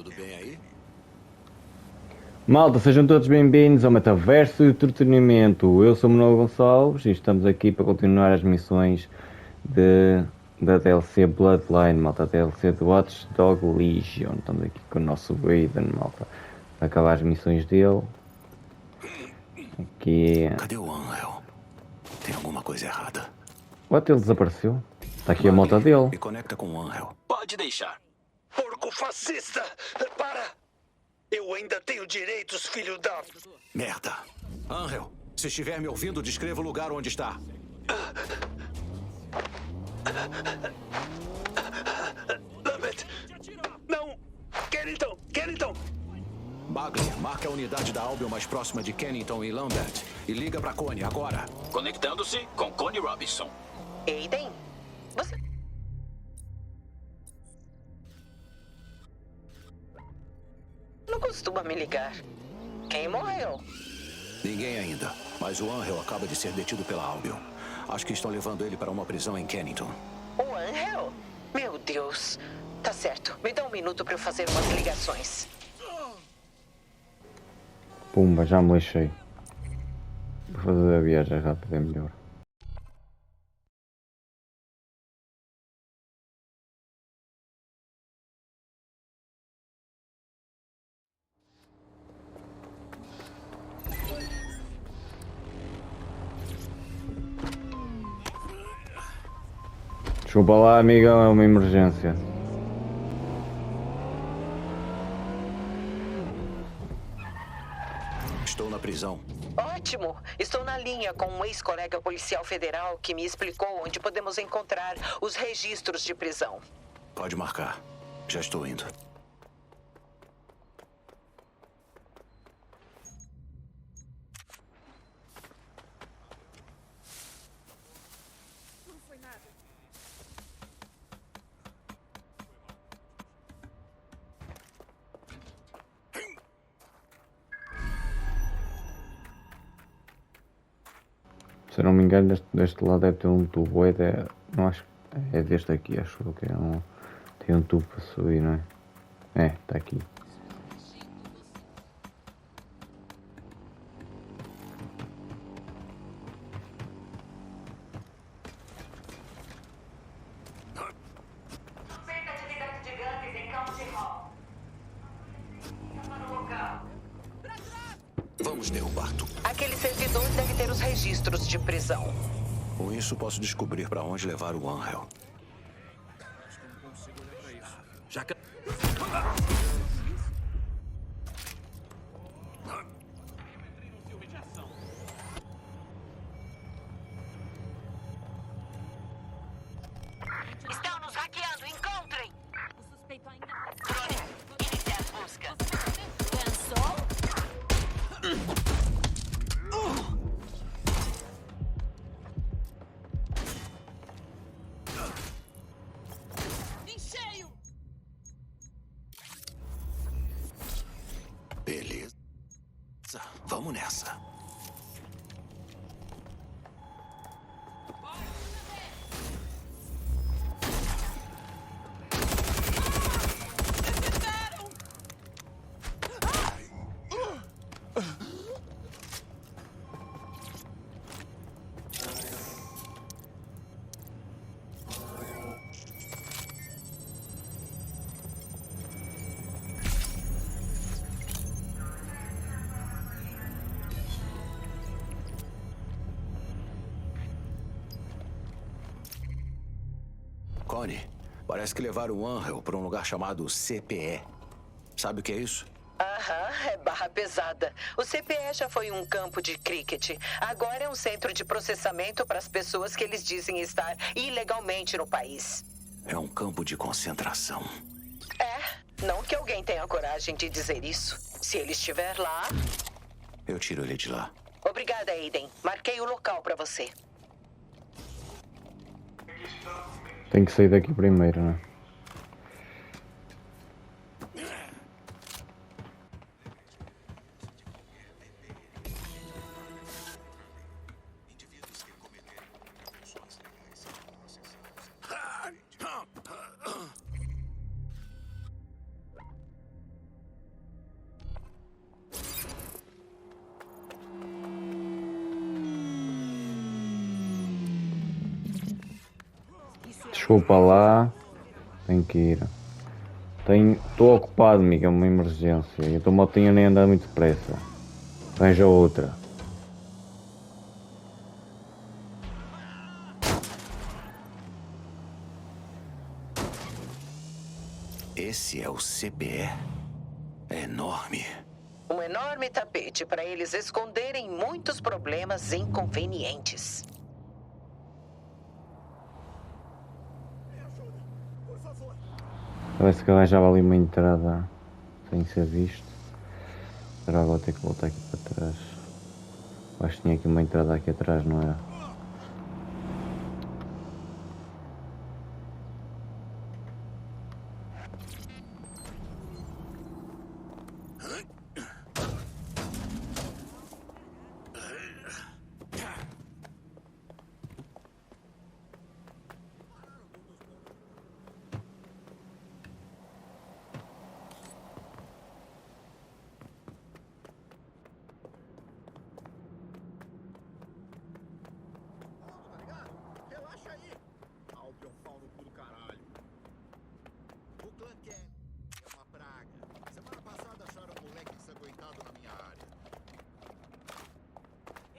Tudo bem aí? Malta, sejam todos bem-vindos ao Metaverso e Entretenimento. Eu sou o Manuel Gonçalves e estamos aqui para continuar as missões da DLC Bloodline, malta, a DLC de Watch Dog Legion. Estamos aqui com o nosso Raiden, malta, para acabar as missões dele. Aqui. Cadê o Angel? Tem alguma coisa errada. What, ele desapareceu? Está aqui a moto dele. Me conecta com o Angel. Pode deixar. Porco fascista! Para! Eu ainda tenho direitos, filho da... Merda. Angel, se estiver me ouvindo, descreva o lugar onde está. Lambert! Não! Kennington! Bagley, marque a unidade da Albion mais próxima de Kennington e Lambert. E liga pra Connie agora. Conectando-se com Connie Robinson. Aiden, você... não costuma me ligar. Quem morreu? Ninguém ainda, mas o Angel acaba de ser detido pela Albion. Acho que estão levando ele para uma prisão em Kennington. O Angel? Meu Deus. Tá certo. Me dá um minuto para eu fazer umas ligações. Pumba, já me lixei. Vou fazer a viagem rápida, é melhor. Desculpa lá, amigão, é uma emergência. Estou na prisão. Ótimo. Estou na linha com um ex-colega policial federal que me explicou onde podemos encontrar os registros de prisão. Pode marcar. Já estou indo. Se eu não me engano, deste lado deve ter um tubo. Não acho. É deste aqui, acho que é um. Tem um tubo para subir, não é? É, está aqui. Cerca de unidades gigantes em campo de hall. Estava no local. Vamos derrubar tudo. Aquele servidor deve ter os registros de prisão. Com isso, posso descobrir para onde levar o Angel. Já que... Estão nos hackeando, encontrem! O suspeito ainda... Crônica, iniciar busca. Pensou? Em cheio! Beleza. Vamos nessa. Connie, parece que levaram o Angel para um lugar chamado CPE. Sabe o que é isso? Aham, é barra pesada. O CPE já foi um campo de cricket. Agora é um centro de processamento para as pessoas que eles dizem estar ilegalmente no país. É um campo de concentração. É, não que alguém tenha coragem de dizer isso. Se ele estiver lá... Eu tiro ele de lá. Obrigada, Aiden. Marquei o local para você. Tem que sair daqui primeiro, não é? vou para lá. Tenho que ir. Estou ocupado, amigo, é uma emergência. E a tua motinha nem anda muito depressa. Arranja outra. Esse é o CPE? É enorme. Um enorme tapete para eles esconderem muitos problemas inconvenientes. Parece que arranjava ali uma entrada sem ser visto. Agora vou ter que voltar aqui para trás. Acho que tinha aqui uma entrada aqui atrás, não era? Relaxa aí. Albion pau no cu do caralho. O clã Ken é uma praga. Semana passada acharam um moleque ensanguentado na minha área.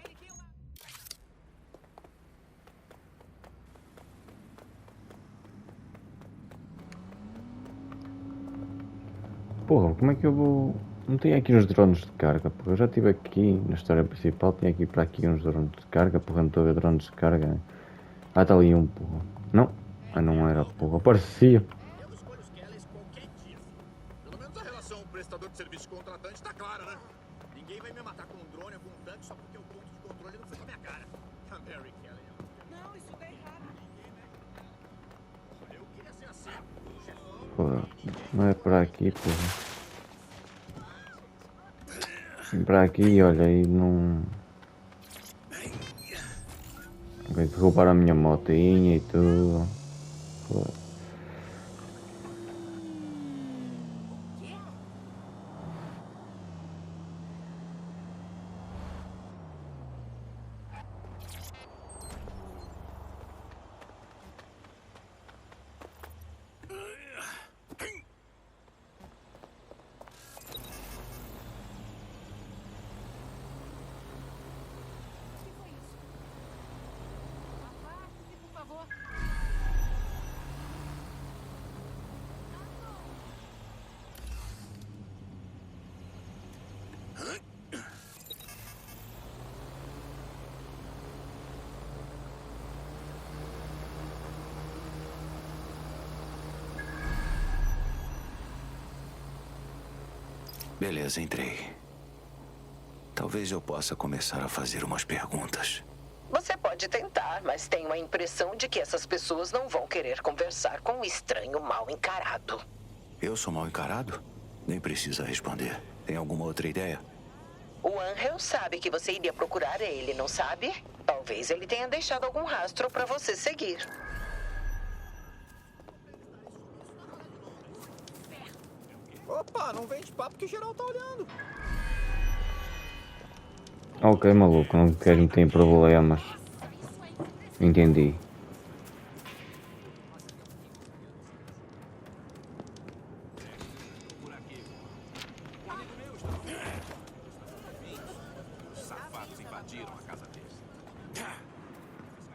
Ele viu uma... Porra, como é que eu vou... Não tenho aqui uns drones de carga, porra. Eu já estive aqui na história principal, tinha aqui para aqui uns drones de carga, porra, não estou a ver drones de carga. Ah, está ali um, porra. Não? Ah, não era, porra. Parecia. Eu escolho os Kellys qualquer dia. Pelo menos a relação prestador de serviço contratante está clara, né? Ninguém vai me matar com um drone ou com um tanque só porque o ponto de controle não foi com a minha cara. A Mary Kelly é uma... Não, isso tá errado. Eu queria ser assim. O chefão... Porra, não é para aqui, porra. Vim para aqui, olha, e não... Vai derrubar a minha motinha e tudo. Porra. Afaste-se, por favor. Beleza, entrei. Talvez eu possa começar a fazer umas perguntas. Você pode tentar, mas tenho a impressão de que essas pessoas não vão querer conversar com um estranho mal encarado. Eu sou mal encarado? Nem precisa responder. Tem alguma outra ideia? O Angel sabe que você iria procurar ele, não sabe? Talvez ele tenha deixado algum rastro para você seguir. Opa, não vende papo que geral tá olhando. Ok, maluco, não quero meter em problemas. Entendi.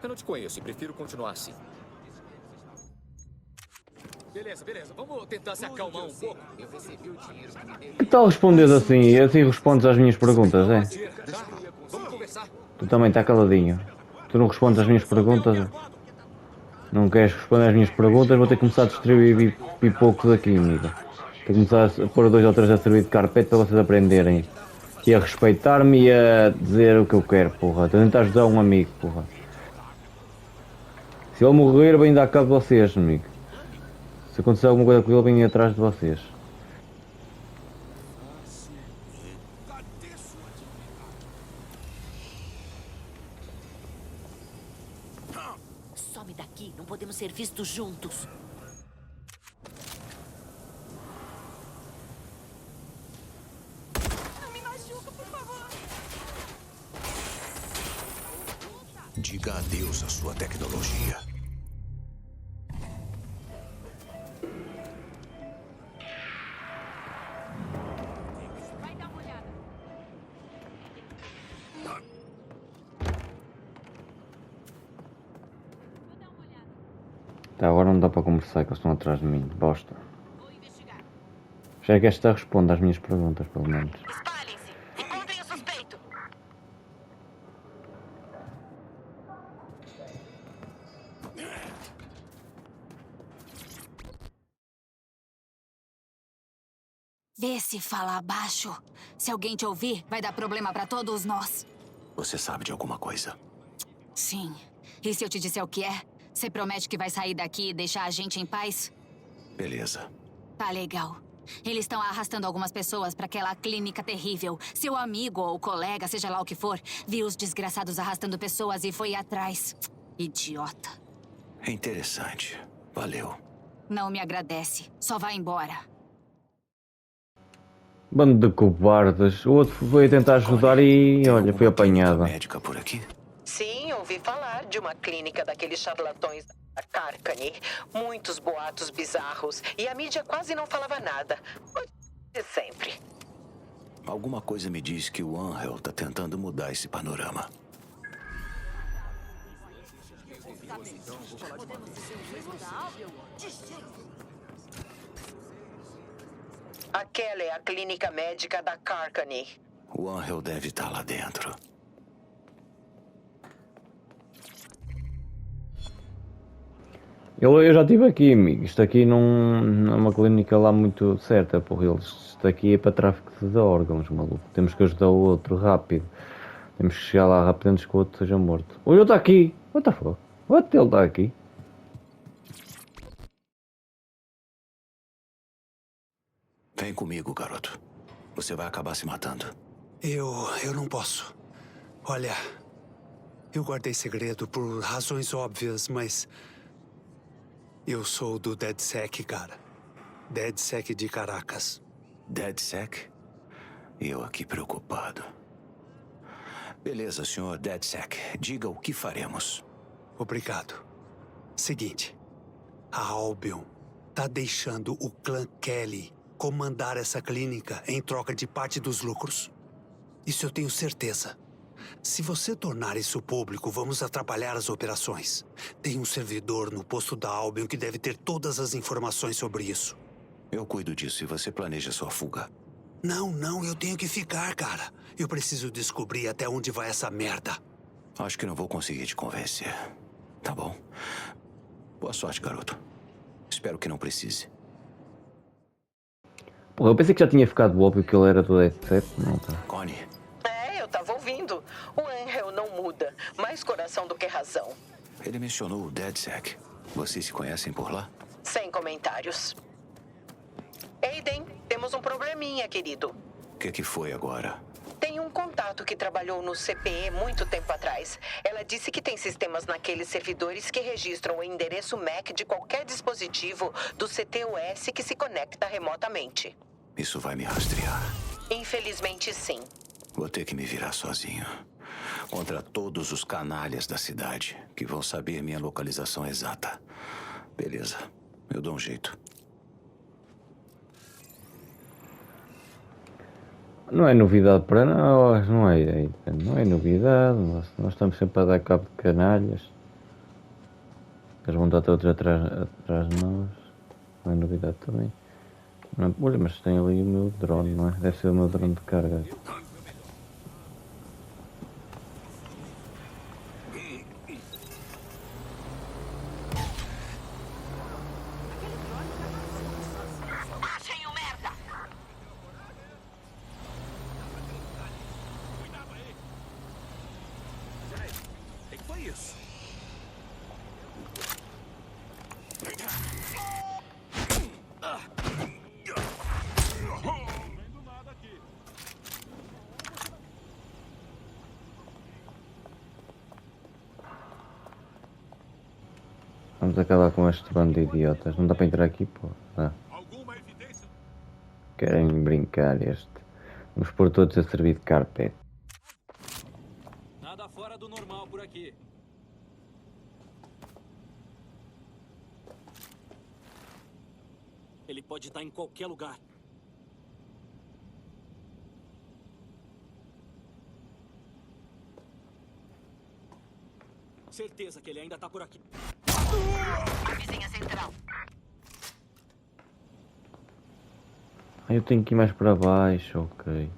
Eu não te conheço e prefiro continuar assim. Beleza. Vamos tentar se acalmar um pouco. Eu recebi o dinheiro que me deu. Que tal respondes assim? E assim respondes às minhas perguntas, é? Vamos conversar. Tu também está caladinho. Tu não respondes às minhas perguntas? Não queres responder às minhas perguntas? Vou ter que começar a distribuir pipocos aqui, amigo. Tenho que começar a pôr 2 ou 3 a servir de carpete para vocês aprenderem. E a respeitar-me e a dizer o que eu quero, porra. Estou a tentar ajudar um amigo, porra. Se ele morrer, vem dar cabo de vocês, amigo. Se acontecer alguma coisa com ele, vem atrás de vocês. Some daqui, não podemos ser vistos juntos. Não me machuca, por favor. Diga adeus à sua tecnologia. Tá, agora não dá para conversar que eles estão atrás de mim. Bosta. Vou investigar. Já é que esta responde às minhas perguntas, pelo menos. Espalhem-se. Encontrem o suspeito. Vê se fala abaixo. Se alguém te ouvir, vai dar problema pra todos nós. Você sabe de alguma coisa? Sim. E se eu te disser o que é? Você promete que vai sair daqui e deixar a gente em paz? Beleza. Tá legal. Eles estão arrastando algumas pessoas pra aquela clínica terrível. Seu amigo ou colega, seja lá o que for, viu os desgraçados arrastando pessoas e foi atrás. Idiota. Interessante. Valeu. Não me agradece. Só vai embora. Bando de cobardes. O outro foi tentar ajudar e, Tem olha, foi alguma clínica apanhada. médica por aqui? Sim, ouvi falar de uma clínica daqueles charlatões da Carcani. Muitos boatos bizarros. E a mídia quase não falava nada. De sempre. Alguma coisa me diz que o Angel tá tentando mudar esse panorama. Aquela é a clínica médica da Carcani. O Angel deve estar lá dentro. Eu já estive aqui, amigo. Isto aqui não é uma clínica lá muito certa, porra. Isto aqui é para tráfico de órgãos, maluco. Temos que ajudar o outro rápido. Temos que chegar lá rápido antes que o outro seja morto. Olha, ele está aqui. What the fuck? What? Ele está aqui. Vem comigo, garoto. Você vai acabar se matando. Eu não posso. Olha, eu guardei segredo por razões óbvias, mas... Eu sou do DedSec, cara. DedSec de Caracas. DedSec? Eu aqui preocupado. Beleza, senhor DedSec. Diga o que faremos. Obrigado. Seguinte. A Albion tá deixando o clã Kelly comandar essa clínica em troca de parte dos lucros. Isso eu tenho certeza. Se você tornar isso público, vamos atrapalhar as operações. Tem um servidor no posto da Albion que deve ter todas as informações sobre isso. Eu cuido disso e você planeja sua fuga. Não, eu tenho que ficar, cara. Eu preciso descobrir até onde vai essa merda. Acho que não vou conseguir te convencer. Tá bom. Boa sorte, garoto. Espero que não precise. Porra, eu pensei que já tinha ficado óbvio que ele era do DedSec. Não, tá. Connie, Eu tava ouvindo. O Angel não muda. Mais coração do que razão. ele mencionou o DedSec. Vocês se conhecem por lá? Sem comentários. Aiden, temos um probleminha, querido. O que foi agora? Tem um contato que trabalhou no CPE muito tempo atrás. Ela disse que tem sistemas naqueles servidores que registram o endereço MAC de qualquer dispositivo do CTOS que se conecta remotamente. Isso vai me rastrear. Infelizmente, sim. Vou ter que me virar sozinho. Contra todos os canalhas da cidade que vão saber minha localização exata. Beleza, eu dou um jeito. Não é novidade para nós, não é novidade. Nós estamos sempre a dar cabo de canalhas. Eles vão estar todos atrás de nós. Não é novidade também. Não, olha, mas tem ali o meu drone, não é? Deve ser o meu drone de carga. Achem o merda! O que foi isso? Vamos acabar com este bando de idiotas. Não dá para entrar aqui, pô. Dá. Alguma evidência? Querem brincar este. Vamos pôr todos a servir de carpete. Nada fora do normal por aqui. Ele pode estar em qualquer lugar. Certeza que ele ainda está por aqui. A vizinha se Ah, eu tenho que ir mais para baixo, ok.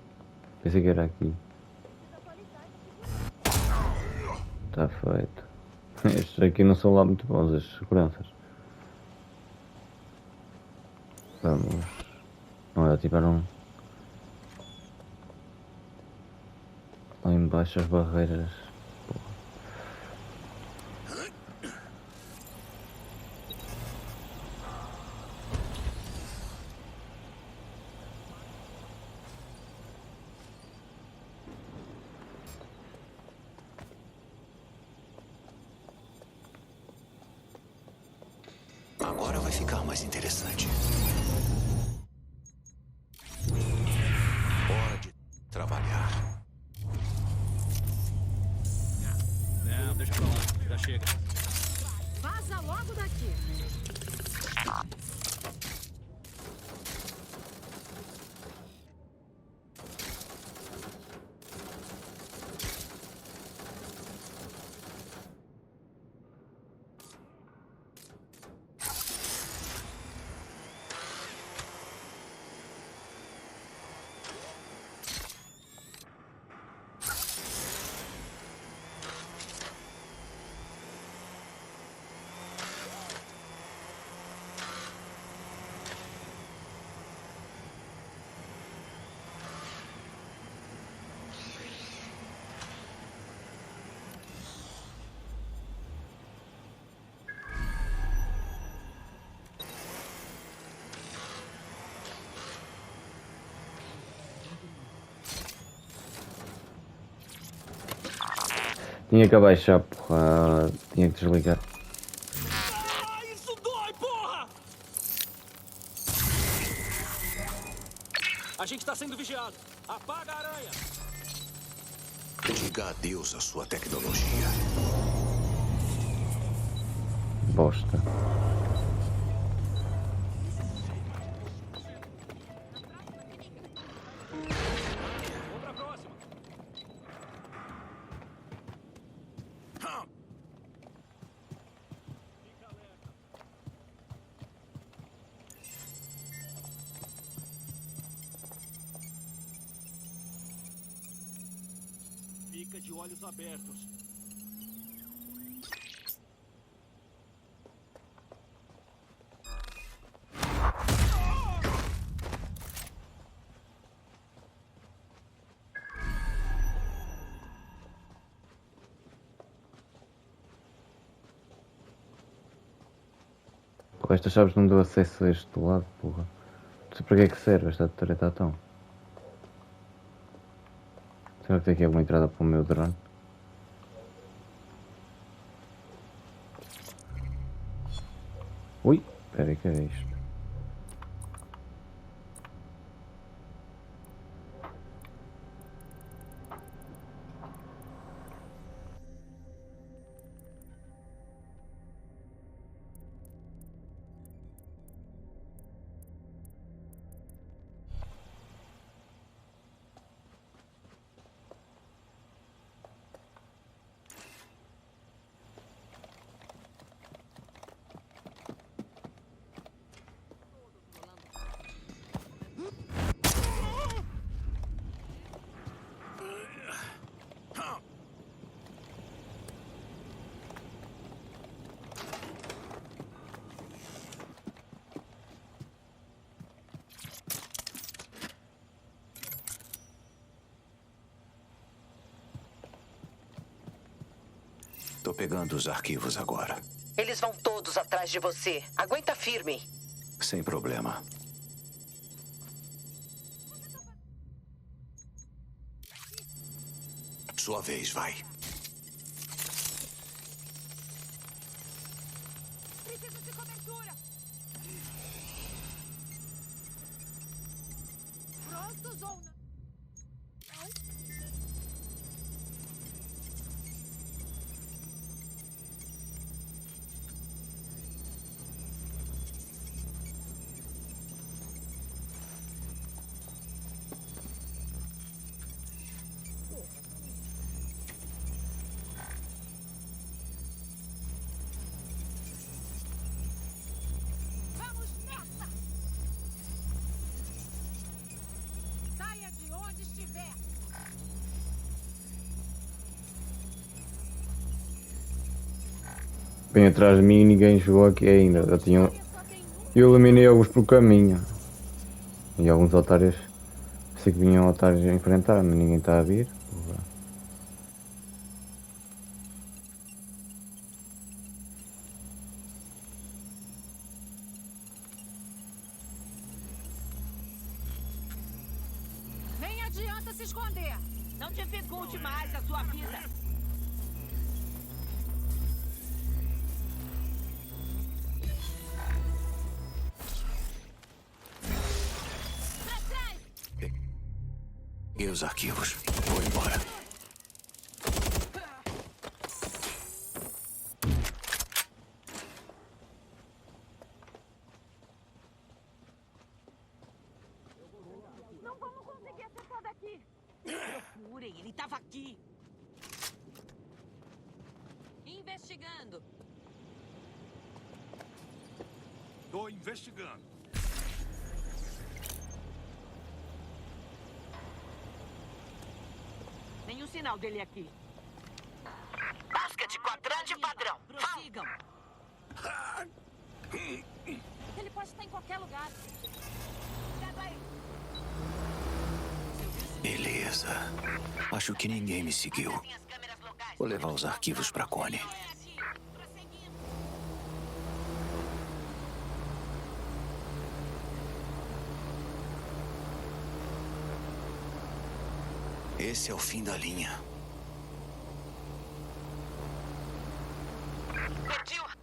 Pensei que era aqui. Está feito. Estes aqui não são lá muito bons, as seguranças. Vamos. Olha, ativaram lá embaixo as barreiras. Agora vai ficar mais interessante. Hora de trabalhar. Não, deixa pra lá. Já chega. Vaza logo daqui. Tinha que abaixar, porra. Tinha que desligar. Ah, isso dói, porra! A gente tá sendo vigiado. Apaga a aranha. Diga adeus à sua tecnologia. Bosta. Vamos pra próxima. Fica alerta. Fica de olhos abertos. Pô, estas chaves não deu acesso a este lado, porra. Não sei para que é que serve esta treta tão. Será que tem aqui alguma entrada para o meu drone? Ui, espera aí, que é isto? Tô pegando os arquivos agora. Eles vão todos atrás de você. Aguenta firme. Sem problema. Sua vez, vai. Preciso de cobertura. Prontos ou não? Vamos nessa! tiver. Bem atrás de mim e ninguém chegou aqui ainda. Já tinham... Só tem um. Eu eliminei alguns por caminho. E alguns otários. Sei que vinham otários a enfrentar, mas ninguém está a vir. Nem adianta se esconder. Não dificulte mais a sua vida. E os arquivos? Vou embora. Não vamos conseguir acessar daqui. Procurem, ele estava aqui. Investigando. Tô investigando. Nenhum sinal dele aqui. Busca de quadrante padrão. Prossigam. Ele pode estar em qualquer lugar. Cuidado aí. Beleza. Acho que ninguém me seguiu. Vou levar os arquivos pra Connie. Esse é o fim da linha. Perdi o...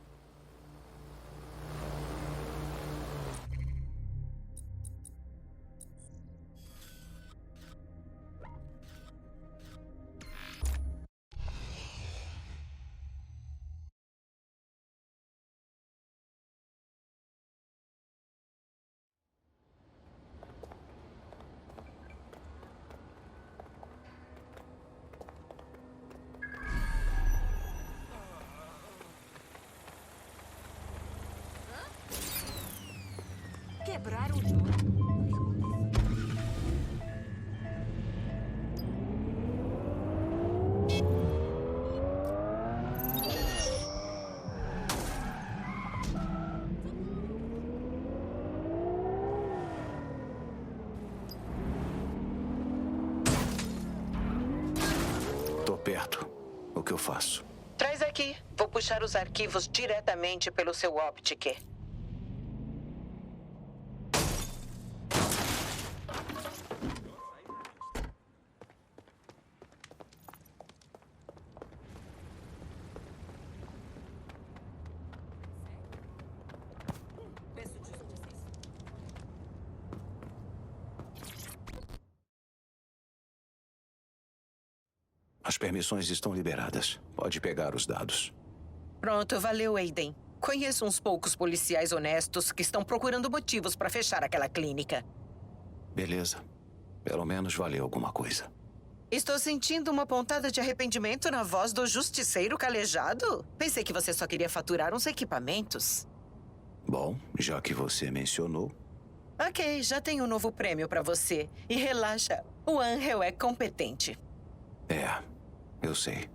Quebraram o jogo. Tô perto. O que eu faço? Traz aqui. Vou puxar os arquivos diretamente pelo seu Optic. As permissões estão liberadas. Pode pegar os dados. Pronto, valeu, Aiden. Conheço uns poucos policiais honestos que estão procurando motivos para fechar aquela clínica. Beleza. Pelo menos valeu alguma coisa. Estou sentindo uma pontada de arrependimento na voz do justiceiro calejado. Pensei que você só queria faturar uns equipamentos. Bom, já que você mencionou, Ok, já tenho um novo prêmio para você. E relaxa, o Angel é competente. eu sei.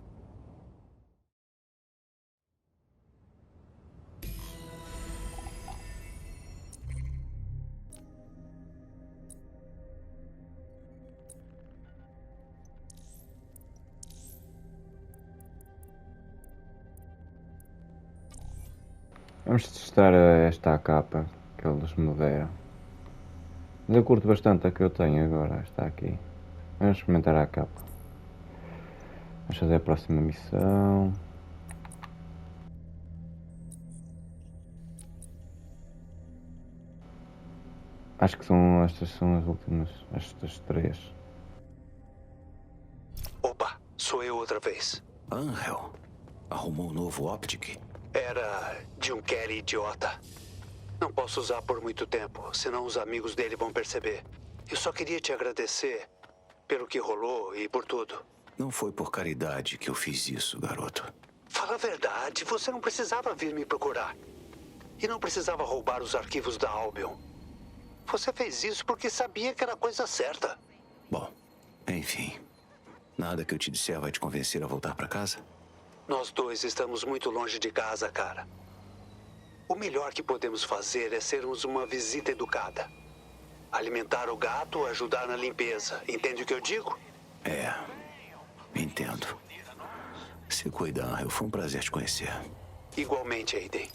Vamos testar esta capa que eles me deram. Mas eu curto bastante a que eu tenho agora, está aqui. Vamos experimentar a capa. Vamos fazer a próxima missão. Acho que estas são as últimas, estas 3. Opa, sou eu outra vez. Angel, arrumou um novo Optic? Era de um Kelly idiota. Não posso usar por muito tempo, senão os amigos dele vão perceber. Eu só queria te agradecer pelo que rolou e por tudo. Não foi por caridade que eu fiz isso, garoto. Fala a verdade, você não precisava vir me procurar. E não precisava roubar os arquivos da Albion. Você fez isso porque sabia que era a coisa certa. Bom, Enfim, nada que eu te disser vai te convencer a voltar pra casa? Nós dois estamos muito longe de casa, cara. O melhor que podemos fazer é sermos uma visita educada. Alimentar o gato, ajudar na limpeza. Entende o que eu digo? É, entendo. Se cuida, Angel. Foi um prazer te conhecer. Igualmente, Aiden.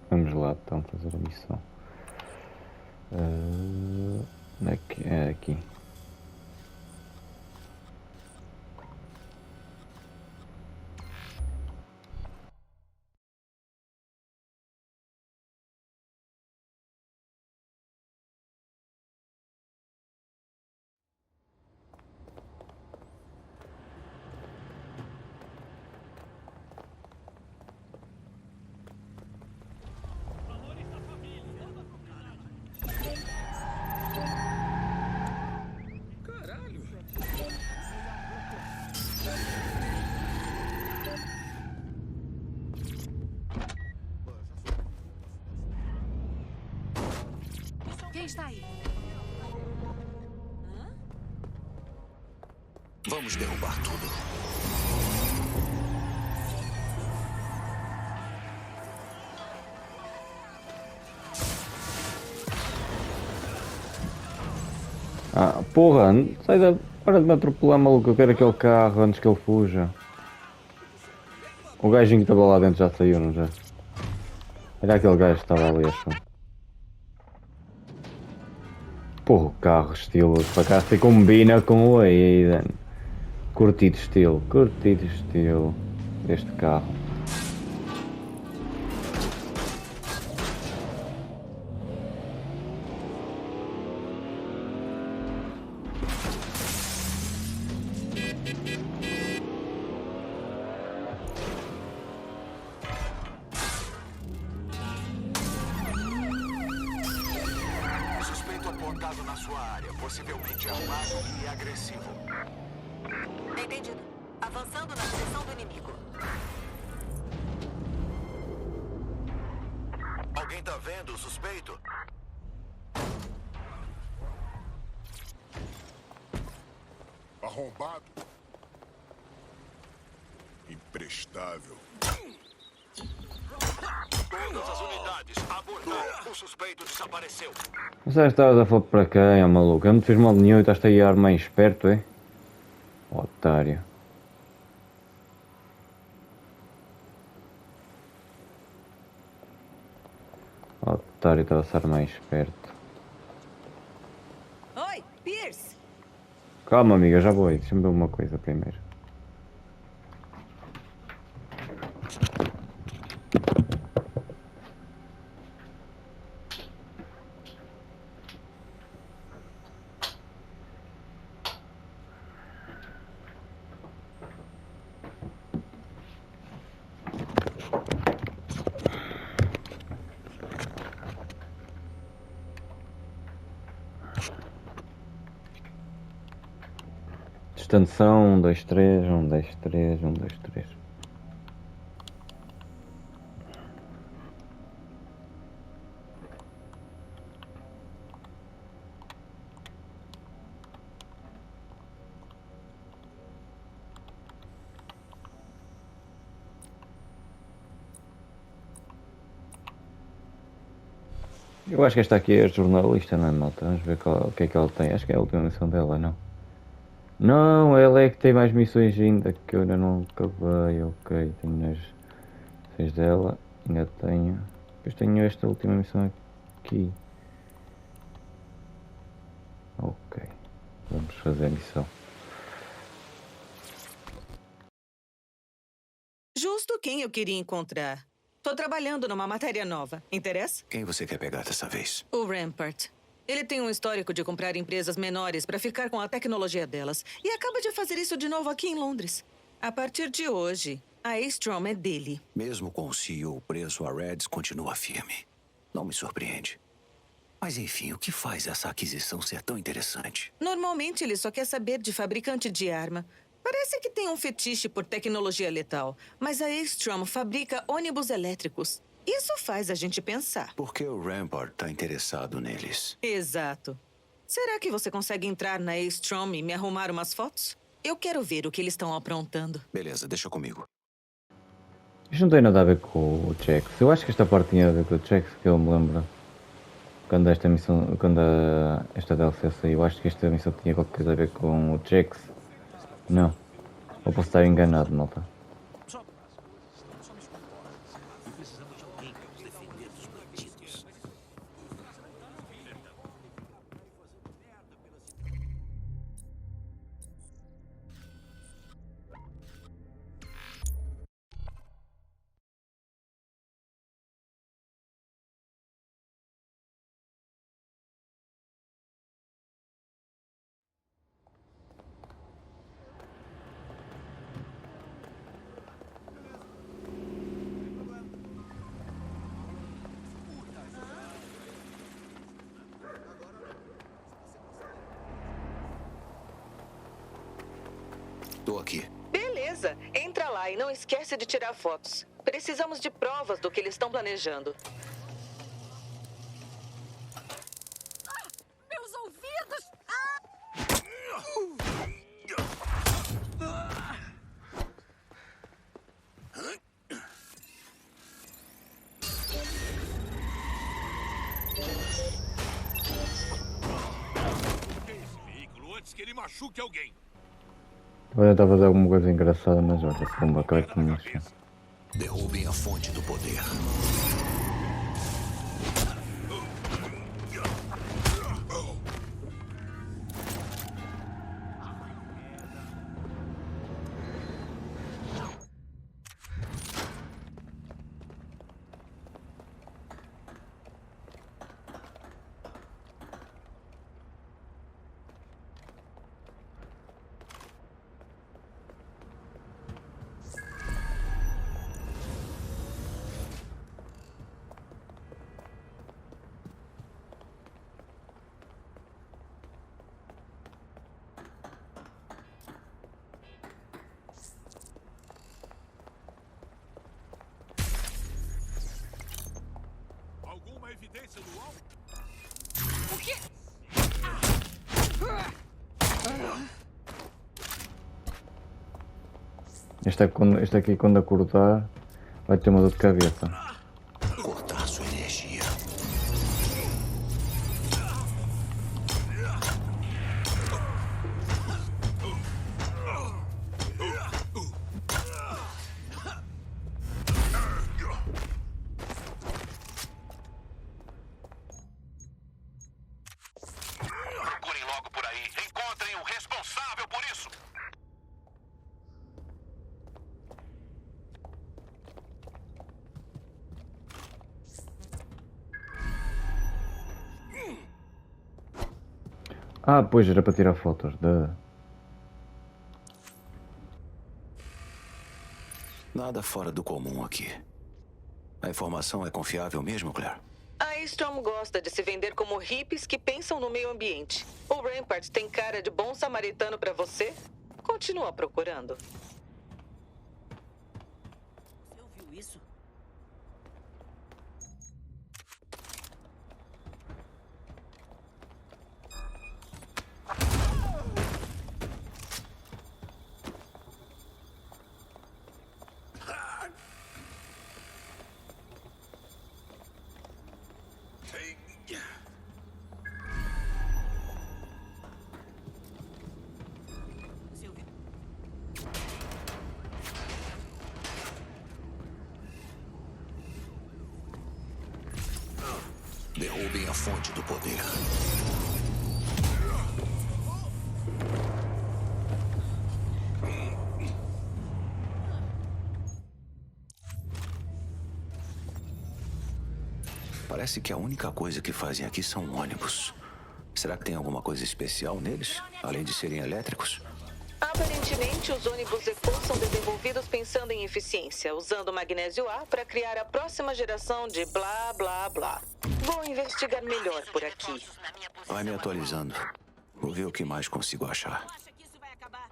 Vamos lá então fazer a missão. Aqui, é aqui. Quem está aí? Vamos derrubar tudo. Ah, porra, sai da... Para de me atropelar, maluco. Eu quero aquele carro antes que ele fuja. O gajinho que estava lá dentro já saiu, não já? Era aquele gajo que estava ali, acho. Porra, o carro, estilo, para cá se combina com o Aiden. Curtido estilo deste carro. Suspeito apontado na sua área, possivelmente armado e agressivo. Entendido. Avançando na direção do inimigo. Alguém tá vendo o suspeito? Arrombado. Imprestável. Todas as unidades, abordar. O suspeito desapareceu. Não sei se estavas a falar para quem, ó maluco. Eu não te fiz mal nenhum e estás aí a armar em esperto, é? Otário. Otário, estava-se a armar em esperto. Oi, Pierce. Calma, amiga, já vou aí. Deixa-me ver uma coisa primeiro. Extensão 1, 2, 3, 1, 2, 3, 1, 2, 3. Eu acho que esta aqui é a jornalista, não é, malta? Vamos ver o que é que ela tem. Acho que é a última missão dela, não? Não, ela é que tem mais missões ainda que eu ainda não acabei. Ok, tenho as missões dela, ainda tenho. Depois tenho esta última missão aqui. Ok, vamos fazer a missão. Justo quem eu queria encontrar. Tô trabalhando numa matéria nova. Interessa? Quem você quer pegar dessa vez? O Rampart. Ele tem um histórico de comprar empresas menores para ficar com a tecnologia delas. E acaba de fazer isso de novo aqui em Londres. A partir de hoje, a A-Strom é dele. Mesmo com o CEO preso, a Reds continua firme. Não me surpreende. Mas enfim, o que faz essa aquisição ser tão interessante? Normalmente ele só quer saber de fabricante de arma. Parece que tem um fetiche por tecnologia letal. Mas a A-Strom fabrica ônibus elétricos. Isso faz a gente pensar. Por que o Rampart tá interessado neles? Exato. Será que você consegue entrar na A-Strom e me arrumar umas fotos? Eu quero ver o que eles estão aprontando. Beleza, deixa comigo. Isto não tem nada a ver com o Jax. Eu acho que esta parte tinha a ver com o Jax, que eu me lembro. Quando esta missão, esta DLC saiu, acho que esta missão tinha qualquer coisa a ver com o Jax. Não. Ou posso estar enganado, malta. Tô aqui. Beleza, entra lá e não esquece de tirar fotos. Precisamos de provas do que eles estão planejando. Meus ouvidos! Esse veículo antes que ele machuque alguém. Vou tentar fazer alguma coisa engraçada, mas olha, como acabei com isso. Derrubem a fonte do poder. Alguma evidência do alvo? O quê? Este aqui, quando acordar, vai ter uma dor de cabeça. Cortar sua energia. Procurem logo por aí. Encontrem o responsável por isso. Ah, pois era para tirar fotos. Nada fora do comum aqui. A informação é confiável mesmo, Claire? A A-Strom gosta de se vender como hippies que pensam no meio ambiente. O Rampart tem cara de bom samaritano pra você? Continua procurando. Você ouviu isso? Você ouviu? Derrubem a fonte do poder. Parece que a única coisa que fazem aqui são ônibus. Será que tem alguma coisa especial neles, além de serem elétricos? Aparentemente, os ônibus Eco são desenvolvidos pensando em eficiência, usando magnésio A para criar a próxima geração de blá blá blá. Vou investigar melhor por aqui. Vai me atualizando. Vou ver o que mais consigo achar. Acha que isso vai acabar?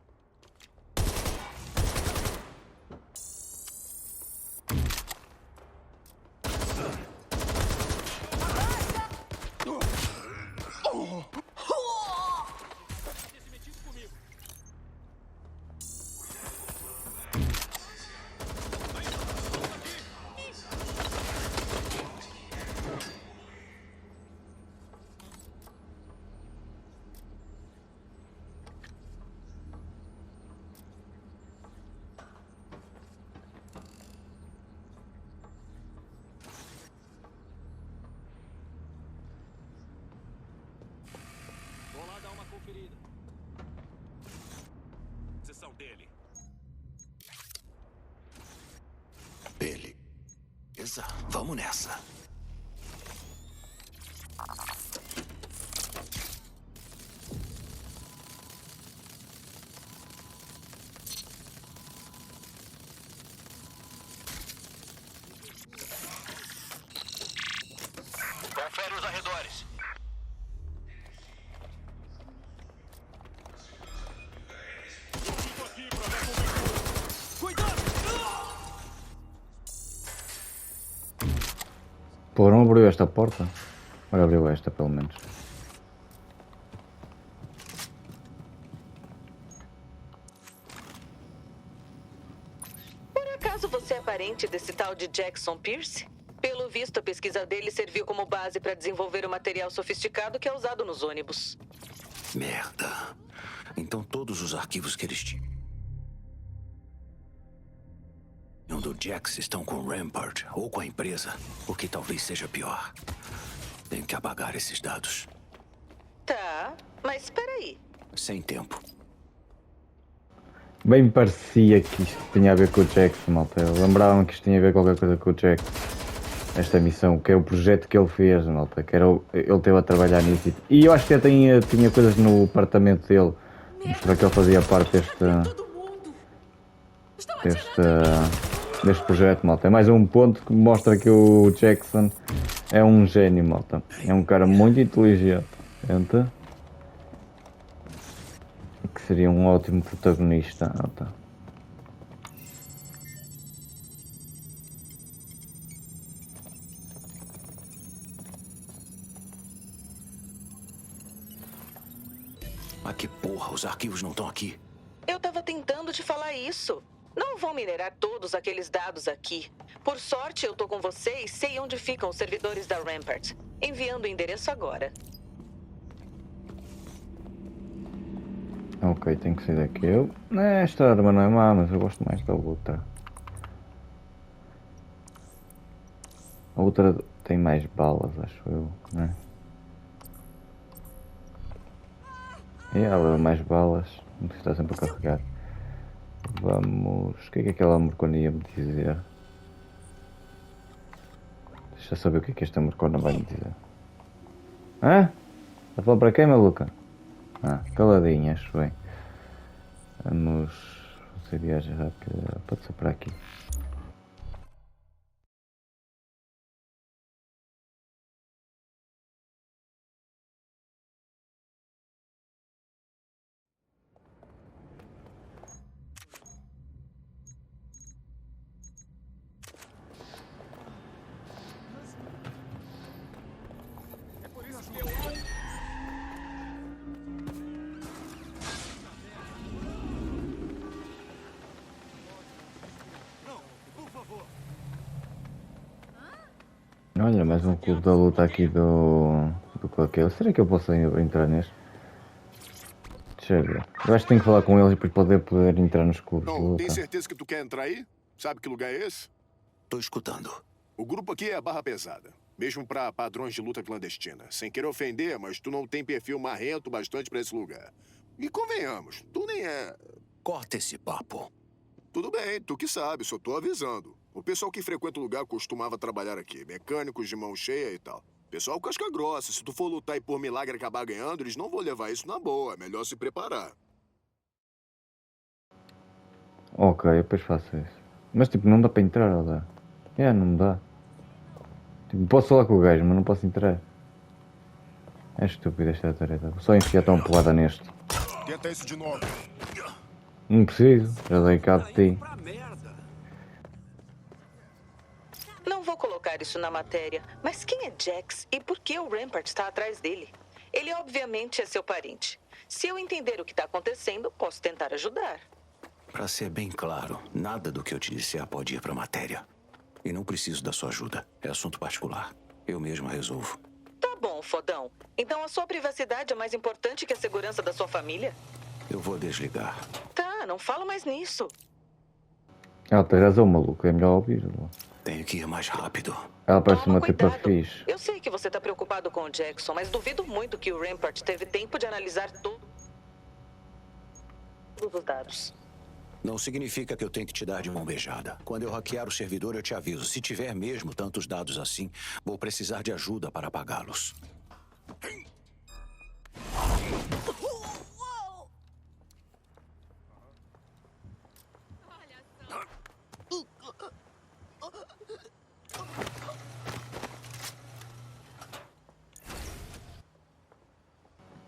Vou lá dar uma conferida. Sessão dele. Beleza, vamos nessa. Confere os arredores. Pô, não abriu esta porta? Agora abriu esta, pelo menos. Por acaso você é parente desse tal de Jackson Pierce? Pelo visto, a pesquisa dele serviu como base para desenvolver o material sofisticado que é usado nos ônibus. Merda. Então todos os arquivos que eles tinham do Jax estão com o Rampart ou com a empresa, o que talvez seja pior. Tenho que apagar esses dados. Tá, mas espera aí. Sem tempo. Bem me parecia que isto tinha a ver com o Jackson, malta. Eu lembrava-me que isto tinha a ver com qualquer coisa com o Jackson. Esta missão, que é o projeto que ele fez, malta. Que era ele teve a trabalhar nisso. E eu acho que até tinha coisas no apartamento dele. Mostrar que ele fazia parte deste projeto, malta. É mais um ponto que mostra que o Jackson é um gênio, malta. É um cara muito inteligente. Que seria um ótimo protagonista, malta. Mas que porra, os arquivos não estão aqui. Eu tava tentando te falar isso. Não vão minerar todos aqueles dados aqui. Por sorte, eu tô com você e sei onde ficam os servidores da Rampart. Enviando o endereço agora. Ok, tem que sair daqui. Esta arma não é má, mas eu gosto mais da outra. A outra tem mais balas, acho eu, né? E ela leva mais balas. Não precisa estar sempre a carregar. Vamos... O que é que aquela morcona ia me dizer? Deixa eu saber o que é que esta morcona vai me dizer. Hã? Está a falar para quem, maluca? Caladinha, acho bem. Vamos fazer viagem rápida. Pode ser para aqui. Olha, mais um clube da luta aqui do Claqueu. Será que eu posso entrar neste? Deixa eu ver. Eu acho que tenho que falar com eles e depois poder entrar nos clubes de Não, luta. tem certeza que tu quer entrar aí? Sabe que lugar é esse? Tô escutando. O grupo aqui é a Barra Pesada. Mesmo pra padrões de luta clandestina. Sem querer ofender, mas tu não tem perfil marrento bastante pra esse lugar. E convenhamos, tu nem é... Corta esse papo. Tudo bem, tu que sabe, só tô avisando. O pessoal que frequenta o lugar costumava trabalhar aqui. Mecânicos de mão cheia e tal. Pessoal casca grossa. Se tu for lutar e por milagre acabar ganhando, eles não vão levar isso na boa. É melhor se preparar. Ok, depois faço isso. Mas tipo, não dá para entrar, ou dá? Não dá. Tipo, posso falar com o gajo, mas não posso entrar. É estúpido esta tarefa. Vou só enfiar tão porrada neste. Tenta isso de novo. Não preciso, já dei cabo de ti. Não vou colocar isso na matéria, mas quem é Jax e por que o Rampart está atrás dele? Ele obviamente é seu parente. Se eu entender o que está acontecendo, posso tentar ajudar. Pra ser bem claro, nada do que eu te disser pode ir pra matéria. E não preciso da sua ajuda. É assunto particular. Eu mesmo resolvo. Tá bom, fodão. Então a sua privacidade é mais importante que a segurança da sua família? Eu vou desligar. Tá, não falo mais nisso. Ela tem razão, maluco. É melhor ouvir. Tenho que ir mais rápido. Ela parece Toma uma tipa cuidado. fixe. Eu sei que você tá preocupado com o Jackson, mas duvido muito que o Rampart teve tempo de analisar todos os dados. Não significa que eu tenho que te dar de mão beijada. Quando eu hackear o servidor, eu te aviso. Se tiver mesmo tantos dados assim, vou precisar de ajuda para apagá-los.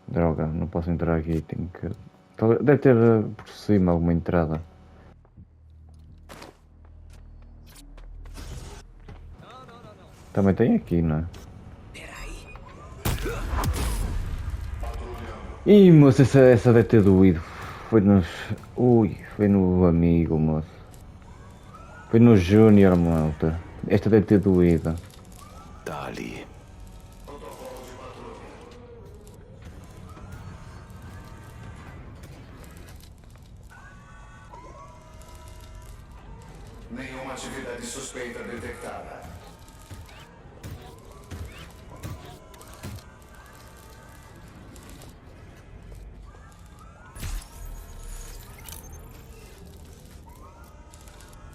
Droga, não posso entrar aqui. Tenho que... Deve ter por cima alguma entrada. Também tem aqui, não é? Ih, moço, essa deve ter doído. Foi nos... Ui, foi no amigo, moço. Foi no Júnior, malta. Esta deve ter doído. Tá ali. Nenhuma atividade suspeita detectada.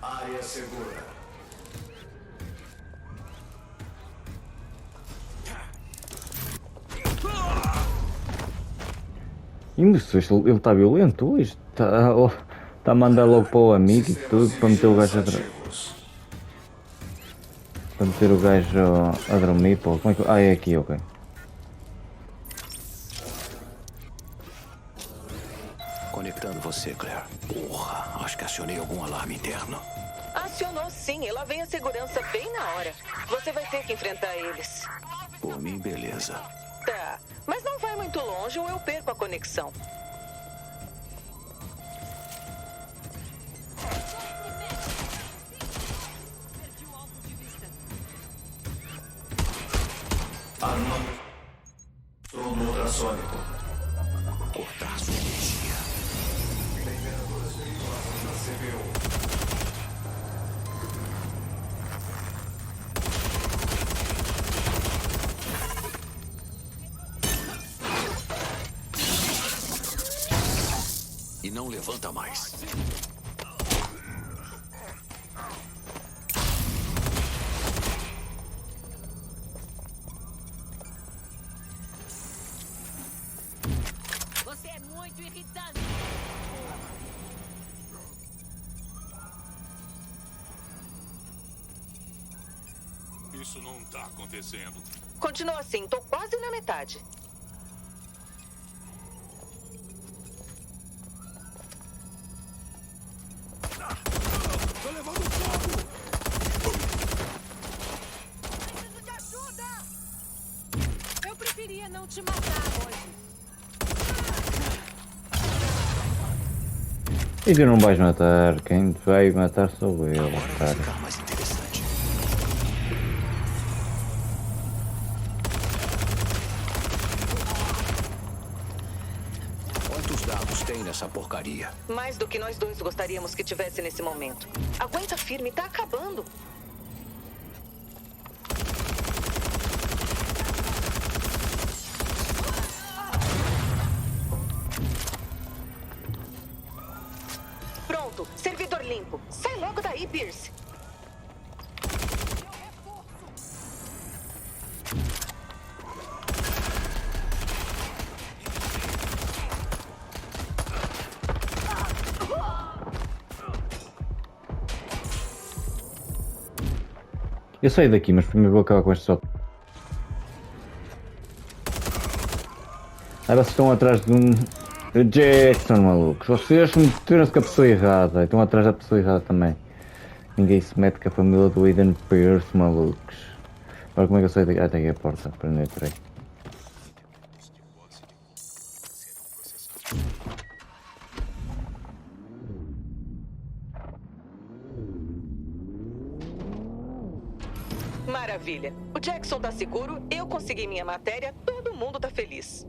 Área segura. Ih, moço, ele está violento hoje. Está a mandar logo para o amigo e tudo para meter o gajo a para meter o gajo a dormir, pô. Como é que... é aqui, ok. Conectando você, Claire. Porra, acho que acionei algum alarme interno. Acionou sim, e lá vem a segurança bem na hora. Você vai ter que enfrentar eles. Por mim, beleza. Tá, mas não vai muito longe ou eu perco a conexão. Trono ultrassônico. Cortar sua energia. Temperaturas perigosas na CPU. E não levanta mais. Você é muito irritante. Isso não tá acontecendo. Continua assim, tô quase na metade. Tô levando fogo! Preciso de ajuda! Eu preferia não te matar hoje. E tu não vais matar. Quem te vai matar sou eu, Agora vai cara. ficar mais interessante. Quantos dados tem nessa porcaria? Mais do que nós dois gostaríamos que tivesse nesse momento. Aguenta firme, tá acabando. Pronto, servidor limpo. Sai logo daí, Pierce. Eu saio daqui, mas primeiro vou acabar com este só. Ah, vocês estão atrás de um Jackson, malucos. Vocês meteram-se com a pessoa errada. Estão atrás da pessoa errada também. Ninguém se mete com a família do Aiden Pierce, malucos. Agora como é que eu saio daqui? Ah, tem aqui a porta. Peraí. Maravilha. O Jackson tá seguro, eu consegui minha matéria, todo mundo tá feliz.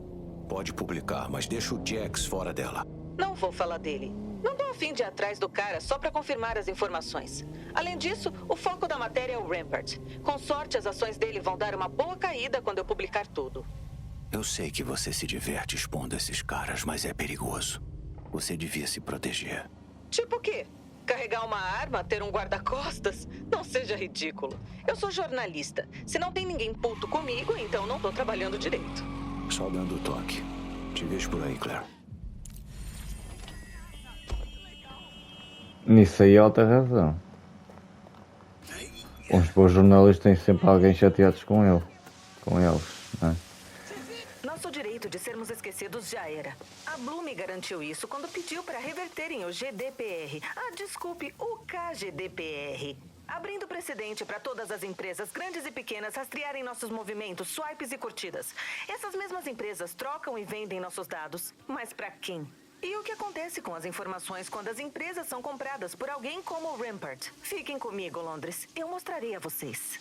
Pode publicar, mas deixa o Jax fora dela. Não vou falar dele. Não tô a fim de ir atrás do cara só pra confirmar as informações. Além disso, o foco da matéria é o Rampart. Com sorte, as ações dele vão dar uma boa caída quando eu publicar tudo. Eu sei que você se diverte expondo esses caras, mas é perigoso. Você devia se proteger. Tipo o quê? Carregar uma arma, ter um guarda-costas? Não seja ridículo. Eu sou jornalista. Se não tem ninguém puto comigo, então não tô trabalhando direito. Só dando o toque. Te vejo por aí, Claire. Nisso aí ela tem razão. Os bons jornalistas têm sempre alguém chateados com eles, não é? Nosso direito de sermos esquecidos já era. A Blue me garantiu isso quando pediu para reverterem o GDPR. Desculpe, o KGDPR. Abrindo precedente para todas as empresas, grandes e pequenas, rastrearem nossos movimentos, swipes e curtidas. Essas mesmas empresas trocam e vendem nossos dados. Mas para quem? E o que acontece com as informações quando as empresas são compradas por alguém como o Rampart? Fiquem comigo, Londres. Eu mostrarei a vocês.